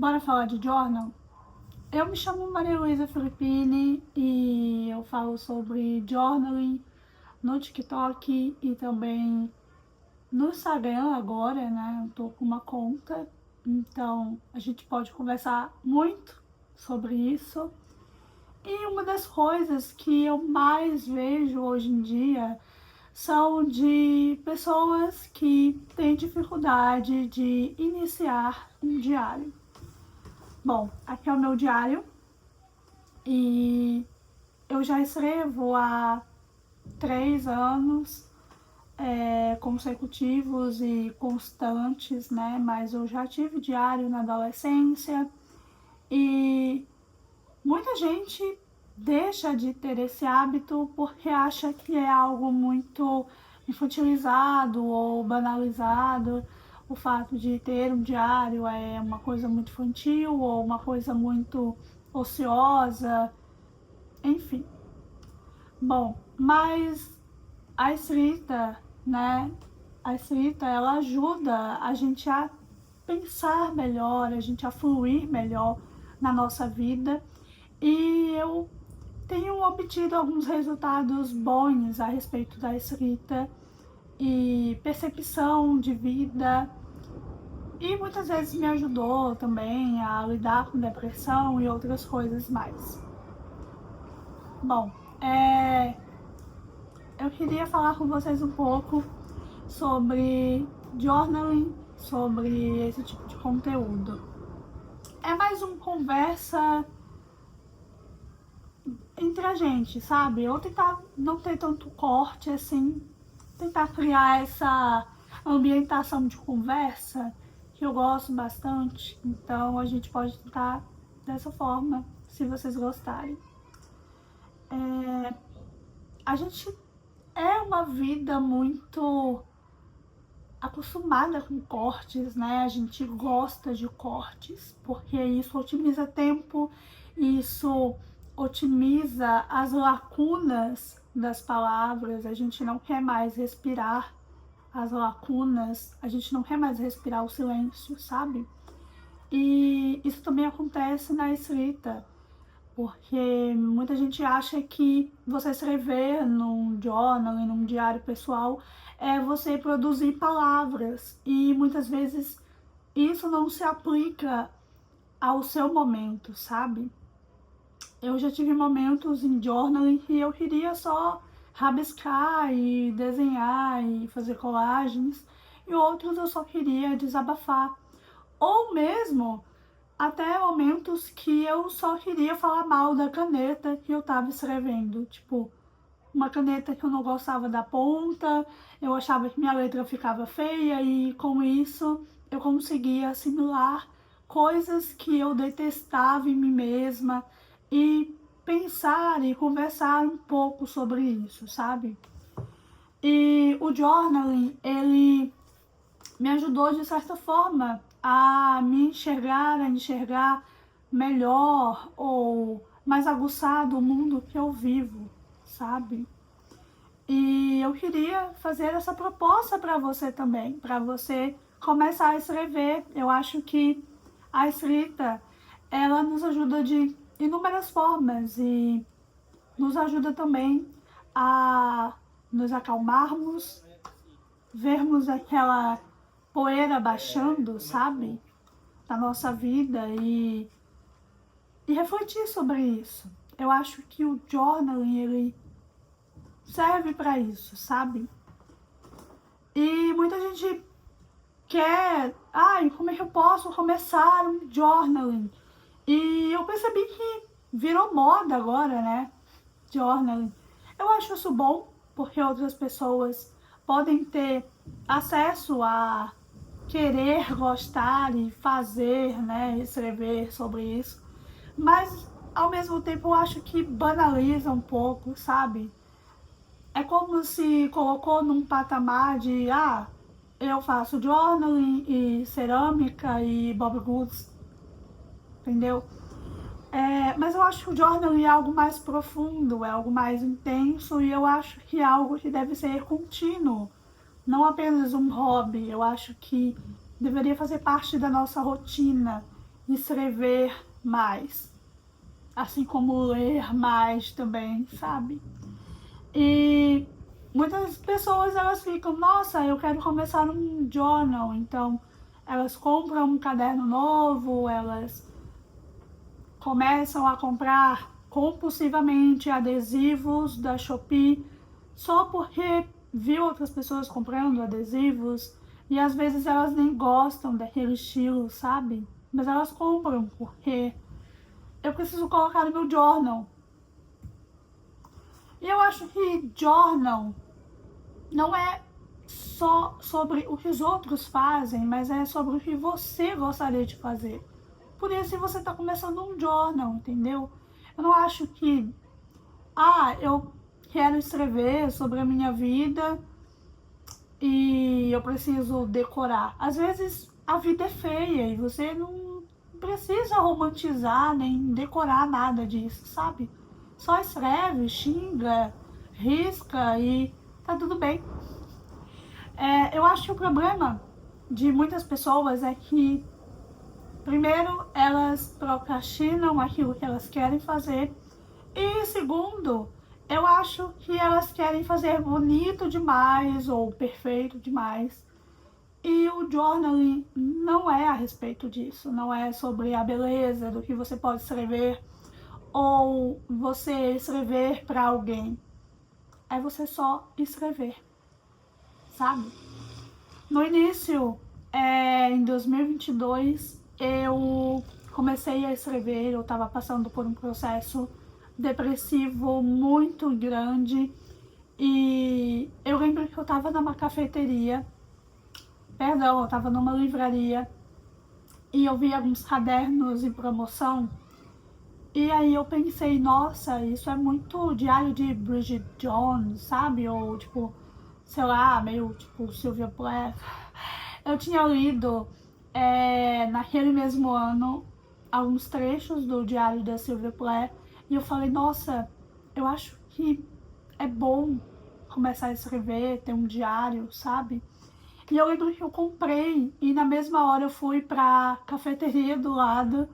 Bora falar de journal? Eu me chamo Maria Luísa Filippini e eu falo sobre journaling no TikTok e também no Instagram agora, né? Eu tô com uma conta, então a gente pode conversar muito sobre isso. E uma das coisas que eu mais vejo hoje em dia são de pessoas que têm dificuldade de iniciar um diário. Bom, aqui é o meu diário e eu já escrevo há 3 anos consecutivos e constantes, né? Mas eu já tive diário na adolescência e muita gente deixa de ter esse hábito porque acha que é algo muito infantilizado ou banalizado. O fato de ter um diário é uma coisa muito infantil ou uma coisa muito ociosa, enfim. Bom, mas a escrita, né? A escrita, ela ajuda a gente a pensar melhor, a gente a fluir melhor na nossa vida. E eu tenho obtido alguns resultados bons a respeito da escrita e percepção de vida. E muitas vezes me ajudou também a lidar com depressão e outras coisas mais. Bom, eu queria falar com vocês um pouco sobre journaling, sobre esse tipo de conteúdo. É mais uma conversa entre a gente, sabe? Eu tentar não ter tanto corte assim, tentar criar essa ambientação de conversa que eu gosto bastante. Então a gente pode tentar dessa forma, se vocês gostarem. A gente é uma vida muito acostumada com cortes, né? A gente gosta de cortes, porque isso otimiza tempo, isso otimiza as lacunas das palavras, a gente não quer mais respirar as lacunas, a gente não quer mais respirar o silêncio, sabe? E isso também acontece na escrita, porque muita gente acha que você escrever num journal, num diário pessoal, é você produzir palavras, e muitas vezes isso não se aplica ao seu momento, sabe? Eu já tive momentos em journaling que eu queria só rabiscar e desenhar e fazer colagens, e outros eu só queria desabafar. Ou mesmo até momentos que eu só queria falar mal da caneta que eu tava escrevendo. Tipo, uma caneta que eu não gostava da ponta, eu achava que minha letra ficava feia e com isso eu conseguia assimilar coisas que eu detestava em mim mesma e pensar e conversar um pouco sobre isso, sabe? E o journaling, ele me ajudou de certa forma a me enxergar, a enxergar melhor ou mais aguçado o mundo que eu vivo, sabe? E eu queria fazer essa proposta para você também, para você começar a escrever. Eu acho que a escrita, ela nos ajuda de inúmeras formas e nos ajuda também a nos acalmarmos, vermos aquela poeira baixando, sabe, da nossa vida e refletir sobre isso. Eu acho que o journaling, ele serve para isso, sabe? E muita gente quer, como é que eu posso começar um journaling? E eu percebi que virou moda agora, né? Journaling. Eu acho isso bom, porque outras pessoas podem ter acesso a querer, gostar e fazer, né, escrever sobre isso. Mas, ao mesmo tempo, eu acho que banaliza um pouco, sabe? É como se colocou num patamar de, eu faço journaling e cerâmica e Bob Goods, entendeu? Mas eu acho que o journaling é algo mais profundo, é algo mais intenso e eu acho que é algo que deve ser contínuo, não apenas um hobby. Eu acho que deveria fazer parte da nossa rotina escrever mais, assim como ler mais também, sabe? E muitas pessoas, elas ficam, nossa, eu quero começar um journal, então elas compram um caderno novo, elas começam a comprar compulsivamente adesivos da Shopee só porque viu outras pessoas comprando adesivos e às vezes elas nem gostam daquele estilo, sabe? Mas elas compram porque eu preciso colocar no meu journal. E eu acho que journal não é só sobre o que os outros fazem, mas é sobre o que você gostaria de fazer. Por isso, se você está começando um journal, entendeu? Eu não acho que, eu quero escrever sobre a minha vida e eu preciso decorar. Às vezes a vida é feia e você não precisa romantizar nem decorar nada disso, sabe? Só escreve, xinga, risca e tá tudo bem. Eu acho que o problema de muitas pessoas é que, primeiro, elas procrastinam aquilo que elas querem fazer. E segundo, eu acho que elas querem fazer bonito demais ou perfeito demais. E o journaling não é a respeito disso, não é sobre a beleza do que você pode escrever ou você escrever para alguém. É você só escrever, sabe? No início, em 2022, eu comecei a escrever, eu estava passando por um processo depressivo muito grande e eu lembro que eu estava numa cafeteria, perdão, eu estava numa livraria e eu vi alguns cadernos em promoção e aí eu pensei, nossa, isso é muito Diário de Bridget Jones, sabe? Ou tipo, sei lá, meio tipo Sylvia Plath. Eu tinha lido naquele mesmo ano alguns trechos do Diário da Sylvia Plath e eu falei, nossa, eu acho que é bom começar a escrever, ter um diário, sabe? E eu lembro que eu comprei e na mesma hora eu fui pra cafeteria do lado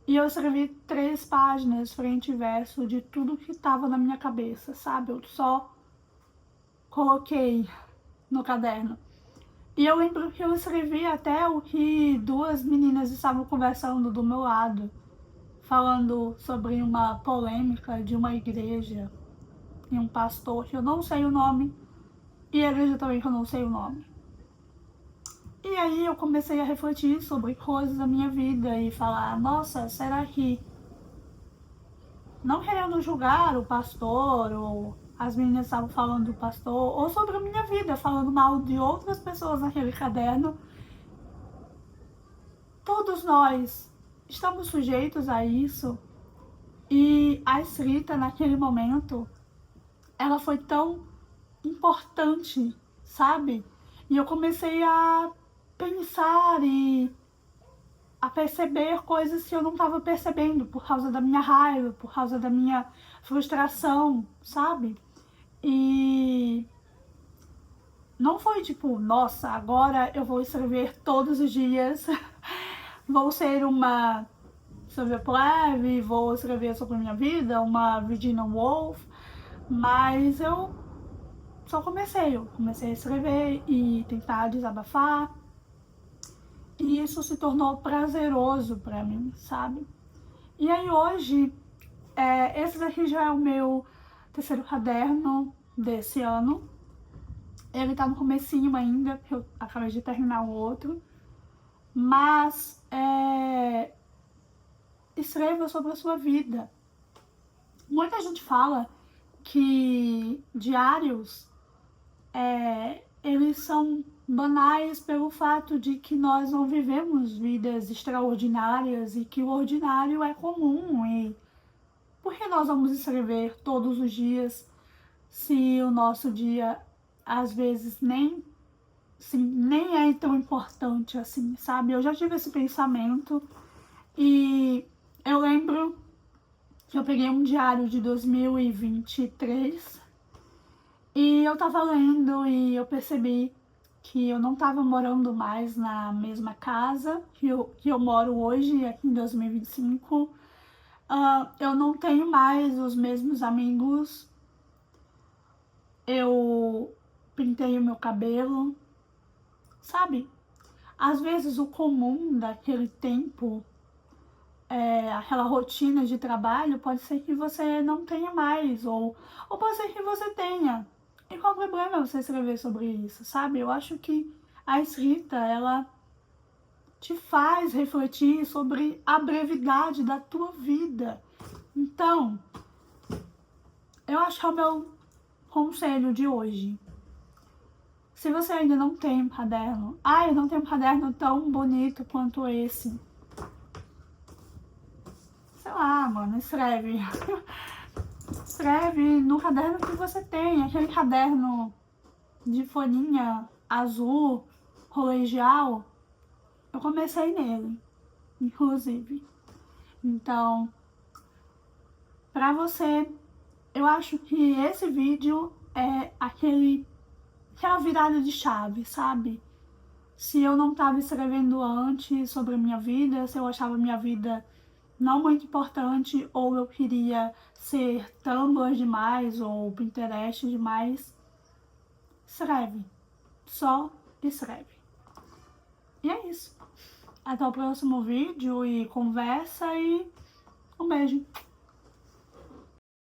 e eu escrevi 3 páginas, frente e verso, de tudo que tava na minha cabeça, sabe? Eu só coloquei no caderno. E eu lembro que eu escrevi até o que 2 meninas estavam conversando do meu lado, falando sobre uma polêmica de uma igreja e um pastor que eu não sei o nome, e a igreja também que eu não sei o nome. E aí eu comecei a refletir sobre coisas da minha vida e falar, nossa, será que, não querendo julgar o pastor, ou as meninas estavam falando do pastor, ou sobre a minha vida, falando mal de outras pessoas naquele caderno, todos nós estamos sujeitos a isso. E a escrita naquele momento, ela foi tão importante, sabe? E eu comecei a pensar e a perceber coisas que eu não estava percebendo por causa da minha raiva, por causa da minha frustração, sabe? E não foi tipo, nossa, agora eu vou escrever todos os dias, vou ser uma Sylvia Plath, vou escrever sobre a minha vida, uma Virginia Woolf, mas eu só comecei a escrever e tentar desabafar. E isso se tornou prazeroso pra mim, sabe? E aí hoje, esse daqui já é o meu 3º caderno desse ano. Ele tá no comecinho ainda, porque eu acabei de terminar o outro. Mas, escreva sobre a sua vida. Muita gente fala que diários, eles são banais pelo fato de que nós não vivemos vidas extraordinárias e que o ordinário é comum. E por que nós vamos escrever todos os dias se o nosso dia às vezes nem é tão importante assim, sabe? Eu já tive esse pensamento e eu lembro que eu peguei um diário de 2023 e eu tava lendo e eu percebi que eu não estava morando mais na mesma casa que eu moro hoje, aqui em 2025. Eu não tenho mais os mesmos amigos. Eu pintei o meu cabelo, sabe? Às vezes o comum daquele tempo, aquela rotina de trabalho, pode ser que você não tenha mais, ou pode ser que você tenha. E qual o problema você escrever sobre isso, sabe? Eu acho que a escrita, ela te faz refletir sobre a brevidade da tua vida. Então, eu acho que é o meu conselho de hoje. Se você ainda não tem um caderno, eu não tenho um caderno tão bonito quanto esse. Sei lá, mano, escreve. Escreve no caderno que você tem, aquele caderno de folhinha azul, colegial. Eu comecei nele, inclusive. Então, pra você, eu acho que esse vídeo é aquela virada de chave, sabe? Se eu não estava escrevendo antes sobre a minha vida, se eu achava a minha vida não muito importante, ou eu queria ser Tumblr demais, ou Pinterest demais, escreve. Só escreve. E é isso. Até o próximo vídeo e conversa e um beijo.